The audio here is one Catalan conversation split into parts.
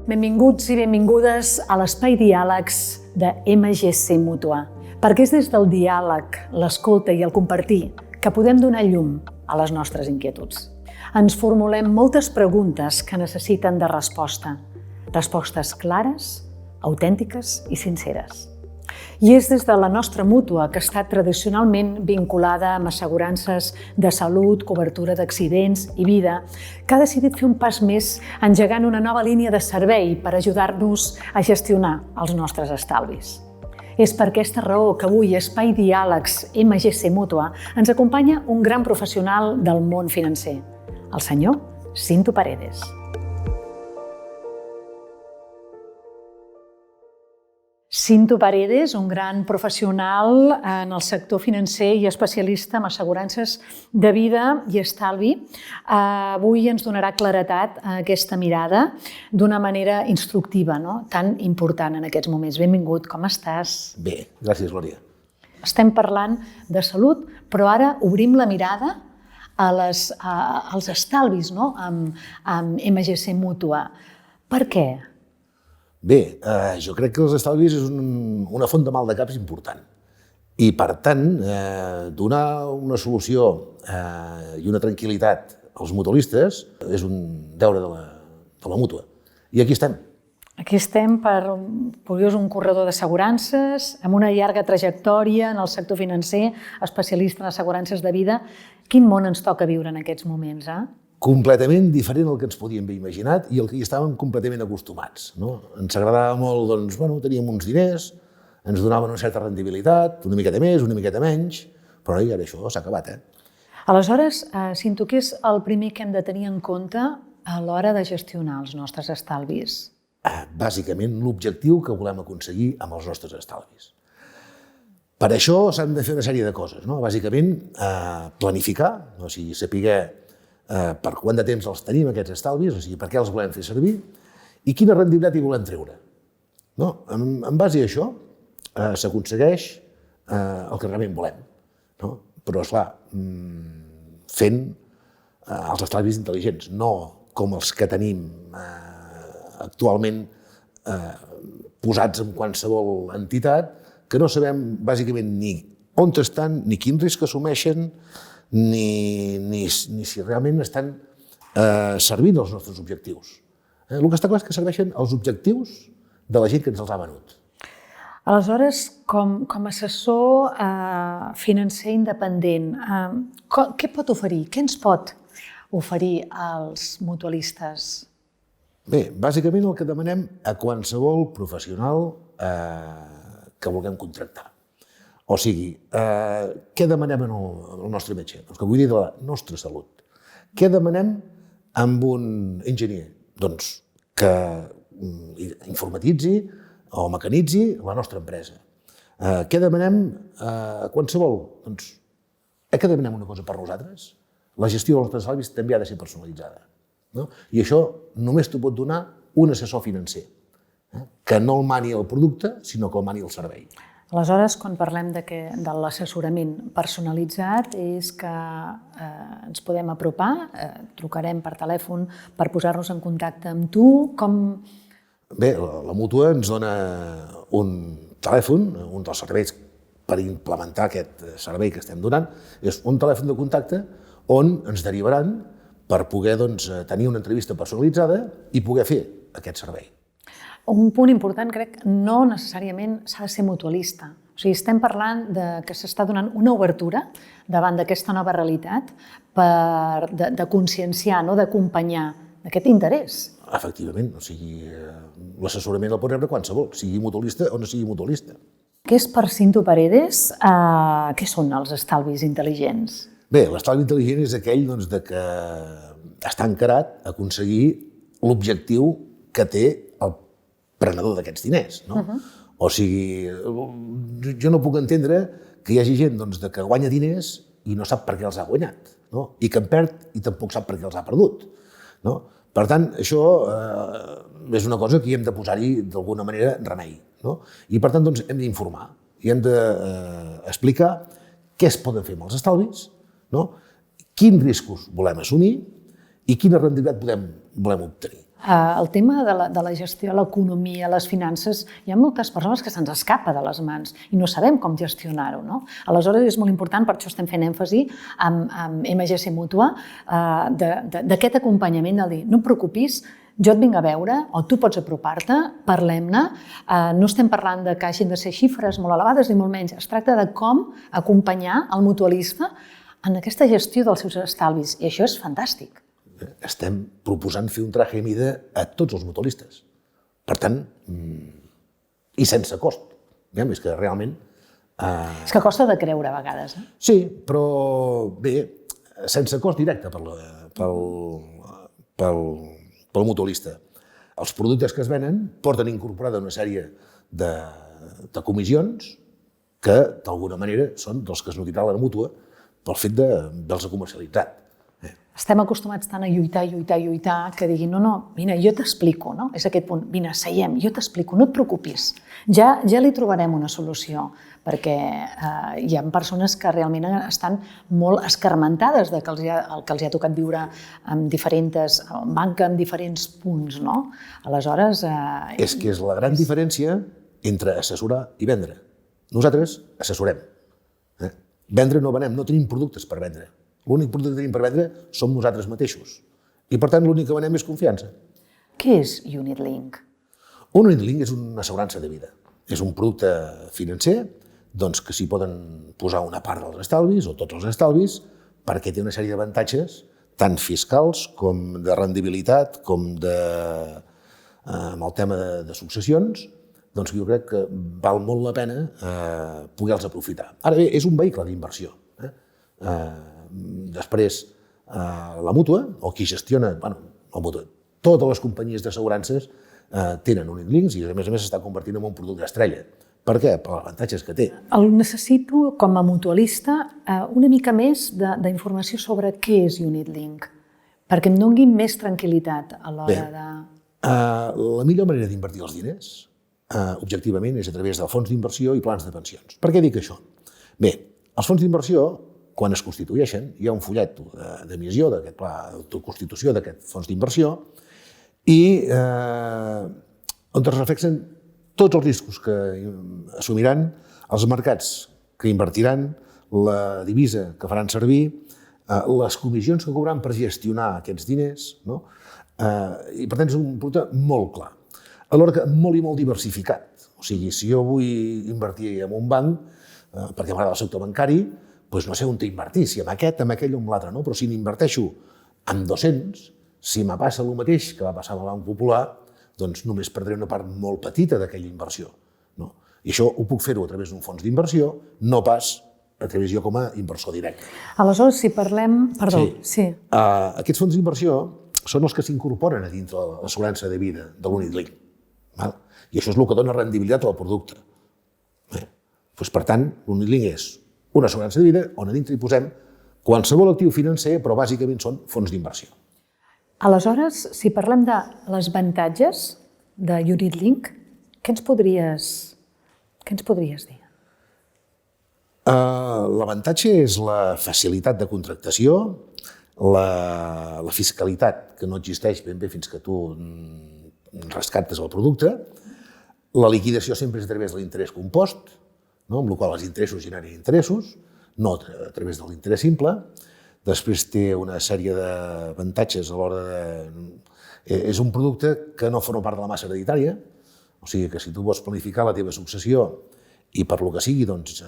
Benvinguts i benvingudes a l'Espai Diàlegs de MGC Mútua, perquè és des del diàleg, l'escolta i el compartir que podem donar llum a les nostres inquietuds. Ens formulem moltes preguntes que necessiten de resposta, respostes clares, autèntiques i sinceres. I és des de la nostra mútua, que ha estat tradicionalment vinculada amb assegurances de salut, cobertura d'accidents i vida, que ha decidit fer un pas més engegant una nova línia de servei per ajudar-nos a gestionar els nostres estalvis. És per aquesta raó que avui a Espai Diàlegs MGC Mútua ens acompanya un gran professional del món financer, el senyor Cinto Paredes. Cinto Paredes, un gran professional en el sector financer i especialista en assegurances de vida i estalvi. Avui ens donarà claretat a aquesta mirada d'una manera instructiva, tan important en aquests moments. Benvingut, com estàs? Bé, gràcies, Glòria. Estem parlant de salut, però ara obrim la mirada als estalvis, amb MGC Mútua. Per què? Bé, jo crec que els estalvis és una font de mal de caps important. I, per tant, donar una solució i una tranquil·litat als mutualistes és un deure de la mútua. I aquí estem. Aquí estem perquè és un corredor d'assegurances, amb una llarga trajectòria en el sector financer, especialista en assegurances de vida. Quin món ens toca viure en aquests moments, Completament diferent al que ens podíem haver imaginat i al que hi estàvem completament acostumats. Ens agradava molt, teníem uns diners, ens donaven una certa rendibilitat, una miqueta més, una miqueta menys, però ara això s'ha acabat. Aleshores, Cinto, què és el primer que hem de tenir en compte a l'hora de gestionar els nostres estalvis? Bàsicament, l'objectiu que volem aconseguir amb els nostres estalvis. Per això s'han de fer una sèrie de coses. Bàsicament, planificar, o sigui, saber per quant de temps els tenim, aquests estalvis, o sigui, per què els volem fer servir i quina rendibilitat hi volem treure. En base a això s'aconsegueix el que realment volem. Però, esclar, fent els estalvis intel·ligents, no com els que tenim actualment posats en qualsevol entitat, que no sabem bàsicament ni on estan, ni quin risc assumeixen, ni si realment estan servint els nostres objectius. El que està clar és que serveixen els objectius de la gent que ens els ha venut. Aleshores, com a assessor financer independent, què pot oferir? Què ens pot oferir als mutualistes? Bé, bàsicament el que demanem a qualsevol professional que vulguem contractar. O sigui, què demanem al nostre metge? Doncs que vull dir de la nostra salut. Què demanem amb un enginyer? Doncs que informatitzi o mecanitzi la nostra empresa. Què demanem a qualsevol? Doncs que demanem una cosa per nosaltres? La gestió dels nostres estalvis també ha de ser personalitzada. I això només t'ho pot donar un assessor financer, que no el mani el producte, sinó que el mani el servei. Aleshores, quan parlem de l'assessorament personalitzat, és que ens podem apropar, trucarem per telèfon per posar-nos en contacte amb tu, com... Bé, la mútua ens dona un telèfon, un dels serveis per implementar aquest servei que estem donant, és un telèfon de contacte on ens derivaran per poder tenir una entrevista personalitzada i poder fer aquest servei. Un punt important, crec, no necessàriament s'ha de ser mutualista. O sigui, estem parlant que s'està donant una obertura davant d'aquesta nova realitat de conscienciar, d'acompanyar aquest interès. Efectivament, o sigui, l'assessorament el pot rebre qualsevol, sigui mutualista o no sigui mutualista. Què és per Cinto Paredes? Què són els estalvis intel·ligents? Bé, l'estalvi intel·ligent és aquell que està encarat a aconseguir l'objectiu que té el prenedor d'aquests diners. O sigui, jo no puc entendre que hi hagi gent que guanya diners i no sap per què els ha guanyat, i que en perd i tampoc sap per què els ha perdut. Per tant, això és una cosa que hi hem de posar-hi d'alguna manera remei. I per tant hem d'informar i hem d'explicar què es poden fer amb els estalvis, quins riscos volem assumir i quina rendibilitat volem obtenir. El tema de la gestió, l'economia, les finances, hi ha moltes persones que se'ns escapa de les mans i no sabem com gestionar-ho, no? Aleshores és molt important, per això estem fent èmfasi amb MGC Mútua, d'aquest acompanyament de dir, no et preocupis, jo et vinc a veure, o tu pots apropar-te, parlem-ne, no estem parlant que hagin de ser xifres molt elevades ni molt menys, es tracta de com acompanyar el mutualista en aquesta gestió dels seus estalvis, i això és fantàstic. Estem proposant fer un traje a mida a tots els mutualistes. Per tant, i sense cost. És que realment... És que costa de creure a vegades. Sí, però bé, sense cost directe pel mutualista. Els productes que es venen porten incorporada una sèrie de comissions que, d'alguna manera, són dels que es notiran a la mútua pel fet d'haver-se comercialitzat. Estem acostumats tant a lluitar, que diguin, no, vine, jo t'explico, no? És aquest punt, vine, seiem, jo t'explico, no et preocupis, ja li trobarem una solució, perquè hi ha persones que realment estan molt escarmentades del que els ha tocat viure en diferents banca, en diferents punts, no? Aleshores... És que és la gran diferència entre assessorar i vendre. Nosaltres assessorem. Vendre no venem, no tenim productes per vendre. L'únic producte que tenim per vendre som nosaltres mateixos. I, per tant, l'únic que venem és confiança. Què és UnitLink? Un UnitLink és una assegurança de vida. És un producte financer que s'hi poden posar una part dels estalvis o tots els estalvis perquè té una sèrie d'avantatges tant fiscals com de rendibilitat com amb el tema de successions, doncs jo crec que val molt la pena poder-los aprofitar. Ara bé, és un vehicle d'inversió. Després, la mútua, o qui gestiona, la mútua, totes les companyies d'assegurances tenen UnitLinks i a més s'està convertint en un producte estrella. Per què? Per els avantatges que té. El necessito, com a mutualista, una mica més d'informació sobre què és UnitLink, perquè em doni més tranquil·litat a l'hora de... La millor manera d'invertir els diners, objectivament, és a través de fons d'inversió i plans de pensions. Per què dic això? Bé, els fons d'inversió, quan es constitueixen, hi ha un fullet d'emissió d'aquest pla de constitució d'aquest fons d'inversió i on es reflexen tots els riscos que assumiran, els mercats que invertiran, la divisa que faran servir, les comissions que cobraran per gestionar aquests diners, i per tant és un producte molt clar. Alhora que molt i molt diversificat. O sigui, si jo vull invertir en un banc, perquè m'agrada el sector bancari, doncs no sé on invertir, si en aquest, en aquell o en l'altre, però si n'inverteixo en 200, si me passa el mateix que va passar amb el Banc Popular, doncs només perdré una part molt petita d'aquella inversió. I això ho puc fer-ho a través d'un fons d'inversió, no pas a través jo com a inversor directe. Aleshores, si parlem... Perdó, sí. Aquests fons d'inversió són els que s'incorporen a dintre l'assegurança de vida de l'UnitLink. I això és el que dona rendibilitat al producte. Per tant, l'UnitLink és una assegurança de vida on a dintre hi posem qualsevol actiu financer, però bàsicament són fons d'inversió. Aleshores, si parlem de les avantatges de UnitLink, què ens podries dir? L'avantatge és la facilitat de contractació, la fiscalitat que no existeix ben bé fins que tu rescates el producte, la liquidació sempre és a través de l'interès compost, amb la qual els interessos generen interessos, no a través de l'interès simple. Després té una sèrie d'avantatges a l'hora de... És un producte que no forma part de la massa hereditària, o sigui que si tu vols planificar la teva successió i per lo que sigui, doncs,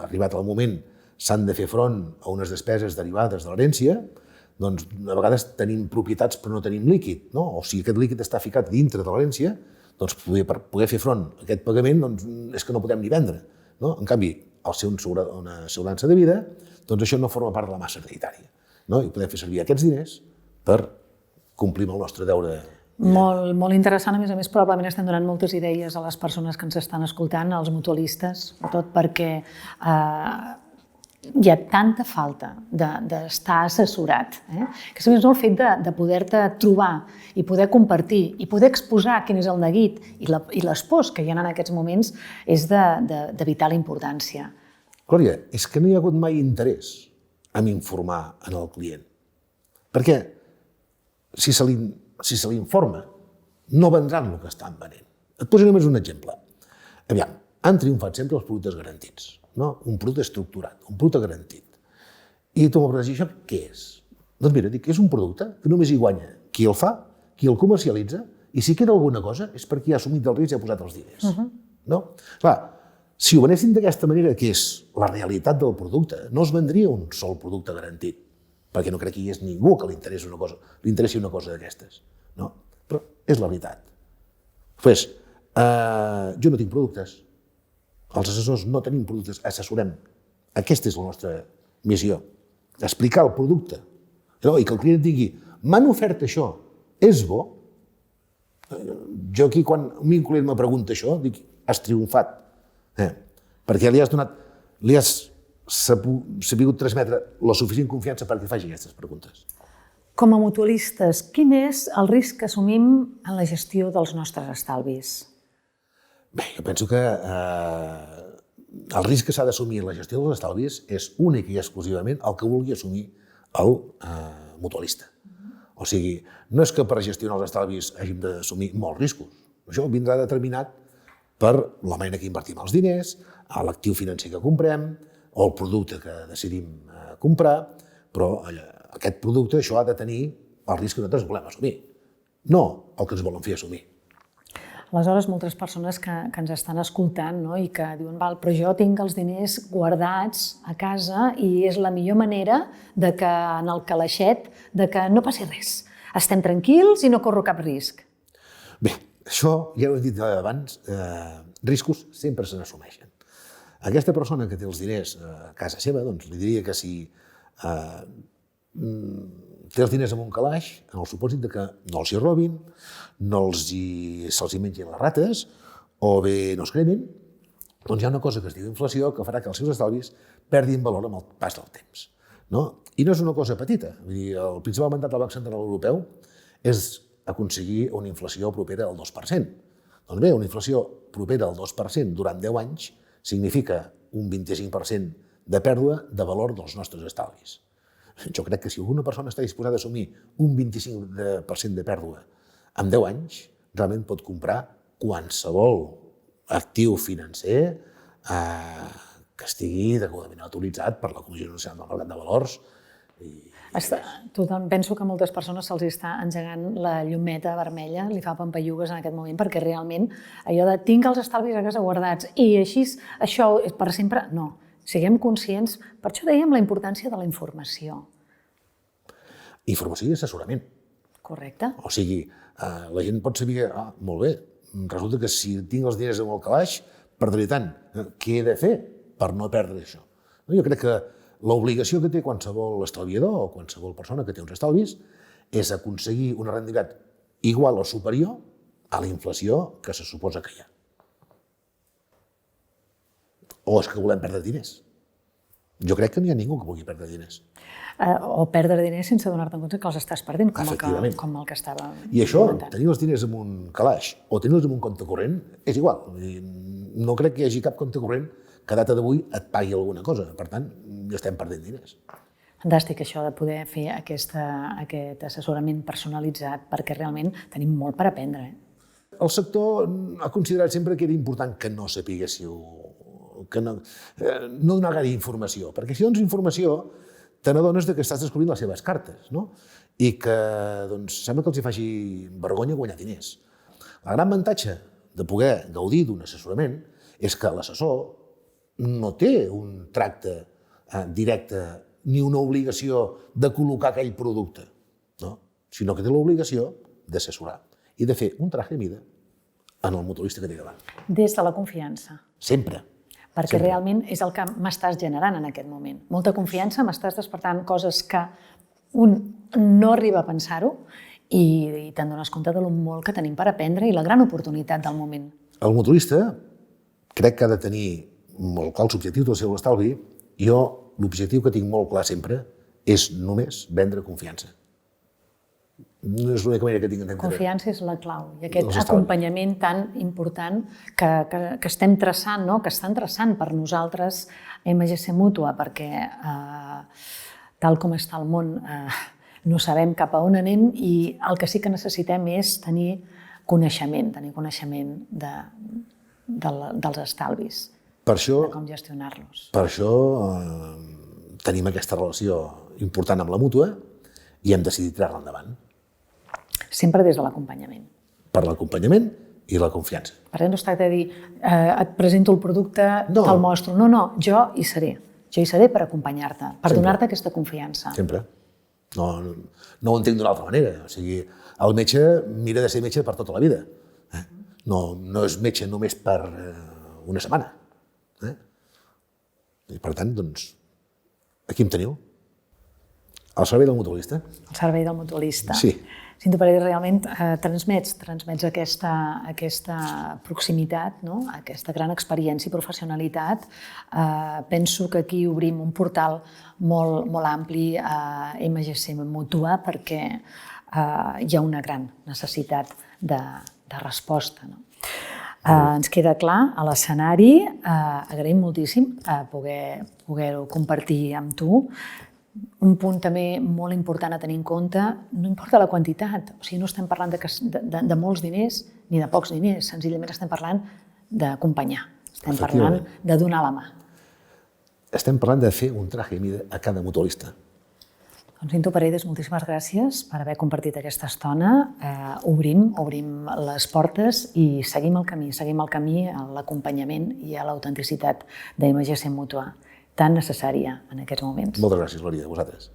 arribat el moment, s'han de fer front a unes despeses derivades de l'herència, doncs a vegades tenim propietats però no tenim líquid, o si aquest líquid està ficat dintre de l'herència, doncs per poder fer front a aquest pagament és que no podem ni vendre. En canvi, al ser una assegurança de vida, doncs això no forma part de la massa hereditària. I podem fer servir aquests diners per complir amb el nostre deure. Molt interessant, a més, probablement estem donant moltes idees a les persones que ens estan escoltant, als mutualistes, sobretot perquè hi ha tanta falta d'estar assessorat, que és el fet de poder-te trobar i poder compartir i poder exposar quin és el neguit i les pors que hi ha en aquests moments és de vital importància. Glòria, és que no hi ha hagut mai interès en informar en el client. Perquè si se l'informa, no vendran el que estan venent. Et poso només un exemple. Aviam, han triomfat sempre els productes garantits, no? Un producte estructurat, un producte garantit. I tu m'ho dir, això què és? Doncs mira, dic, és un producte que només hi guanya qui el fa, qui el comercialitza, i si queda alguna cosa és perquè ha assumit el risc i ha posat els diners. No? Clar, si ho venessin d'aquesta manera, que és la realitat del producte, no es vendria un sol producte garantit, perquè no crec que hi hagués ningú que li interessi una cosa d'aquestes. No? Però és la veritat. Pues, jo no tinc productes, els assessors no tenim productes, assessorem. Aquesta és la nostra missió, explicar el producte, no? I que el client digui, m'han ofert això, és bo? Jo aquí, quan un client me pregunta això, dic, has triomfat, perquè li has sabut transmetre la suficient confiança perquè faci aquestes preguntes. Com a mutualistes, quin és el risc que assumim en la gestió dels nostres estalvis? Bé, jo penso que el risc que s'ha d'assumir en la gestió dels estalvis és únic i exclusivament el que vulgui assumir el mutualista. O sigui, no és que per gestionar els estalvis hàgim d'assumir molts riscos. Això vindrà determinat per la manera que invertim els diners, l'actiu financer que comprem o el producte que decidim comprar, però aquest producte, això ha de tenir el risc que nosaltres volem assumir, no el que ens volen fer assumir. Aleshores, moltes persones que ens estan escoltant, no? I que diuen, però jo tinc els diners guardats a casa i és la millor manera de que en el calaixet de que no passi res. Estem tranquils i no corro cap risc. Bé, això ja ho he dit abans, riscos sempre se n'assumeixen. Aquesta persona que té els diners a casa seva, doncs li diria que si té els diners en un calaix, en el supòsit que no els hi robin, no se'ls hi mengin les rates, o bé no es cremin, doncs hi ha una cosa que es diu inflació que farà que els seus estalvis perdin valor amb el pas del temps. I no és una cosa petita. El principal mandat del Banc Central Europeu és aconseguir una inflació propera al 2%. Doncs bé, una inflació propera al 2% durant 10 anys significa un 25% de pèrdua de valor dels nostres estalvis. Jo crec que si alguna persona està disposada a assumir un 25% de pèrdua en 10 anys, realment pot comprar qualsevol actiu financer que estigui degudament autoritzat per la Comissió Nacional del Mercat de Valors. Penso que a moltes persones se'ls està engegant la llumeta vermella, li fa pampallugues en aquest moment, perquè realment allò de tinc els estalvis a casa guardats i així això és per sempre, no. Siguem conscients, per això dèiem la importància de la informació. Informació i assessorament. Correcte. O sigui, la gent pot saber, molt bé, resulta que si tinc els diners en el calaix, perdré tant. Què he de fer per no perdre això? Jo crec que l'obligació que té qualsevol estalviador o qualsevol persona que té uns estalvis és aconseguir una rendibilitat igual o superior a la inflació que se suposa que hi ha. O és que volem perdre diners? Jo crec que no hi ha ningú que vulgui perdre diners. O perdre diners sense donar-te compte que els estàs perdent, com el que estava comentant. I això, tenir els diners en un calaix o tenir-los en un compte corrent, és igual. No crec que hi hagi cap compte corrent que a data d'avui et pagui alguna cosa. Per tant, ja estem perdent diners. Fantàstic això de poder fer aquest assessorament personalitzat, perquè realment tenim molt per aprendre. El sector ha considerat sempre que era important que no sapiguéssiu, que no donar gaire informació, perquè si dones informació te n'adones que estàs descobrint les seves cartes, no? I que sembla que els hi faci vergonya guanyar diners. El gran avantatge de poder gaudir d'un assessorament és que l'assessor no té un tracte directe ni una obligació de col·locar aquell producte, sinó que té l'obligació d'assessorar i de fer un traje de mida en el mutualista que té davant. Des de la confiança. Sempre. Perquè realment és el que m'estàs generant en aquest moment. Molta confiança, m'estàs despertant coses que un no arriba a pensar-ho i te'n dones compte de lo molt que tenim per aprendre i la gran oportunitat del moment. El mutualista crec que ha de tenir molt clar els objectius del seu estalvi. Jo l'objectiu que tinc molt clar sempre és només vendre confiança. No és l'única manera que tinc d'entendre. Confiança és la clau i aquest acompanyament tan important que estem traçant, que estan traçant per nosaltres MGC Mútua, perquè tal com està el món, no sabem cap a on anem i el que sí que necessitem és tenir coneixement dels estalvis, de com gestionar-los. Per això tenim aquesta relació important amb la mútua i hem decidit tirar-la endavant. Sempre des de l'acompanyament. Per l'acompanyament i la confiança. Per tant, no es tracta de dir et presento el producte, te'l mostro. No, jo hi seré. Jo hi seré per acompanyar-te, per donar-te aquesta confiança. Sempre. No ho entenc d'una altra manera. O sigui, el metge mira de ser metge per tota la vida. No és metge només per una setmana. I per tant, doncs, aquí em teniu. Al servei del mutualista. Al servei del mutualista. Sí. Cinto Paredes, realment transmets aquesta proximitat, aquesta gran experiència i professionalitat. Penso que aquí obrim un portal molt ampli a MGC Mútua perquè hi ha una gran necessitat de resposta. Ens queda clar a l'escenari, agraïm moltíssim poder-ho compartir amb tu. Un punt també molt important a tenir en compte, no importa la quantitat, o sigui, no estem parlant de molts diners ni de pocs diners, senzillament estem parlant d'acompanyar, estem parlant de donar la mà. Estem parlant de fer un traje mida a cada mutualista. Doncs Cinto Paredes, moltíssimes gràcies per haver compartit aquesta estona. Obrim les portes i seguim el camí a l'acompanyament i a l'autenticitat d'MGC Mútua, tan necessària en aquests moments. Moltes gràcies, Glòria, a vosaltres.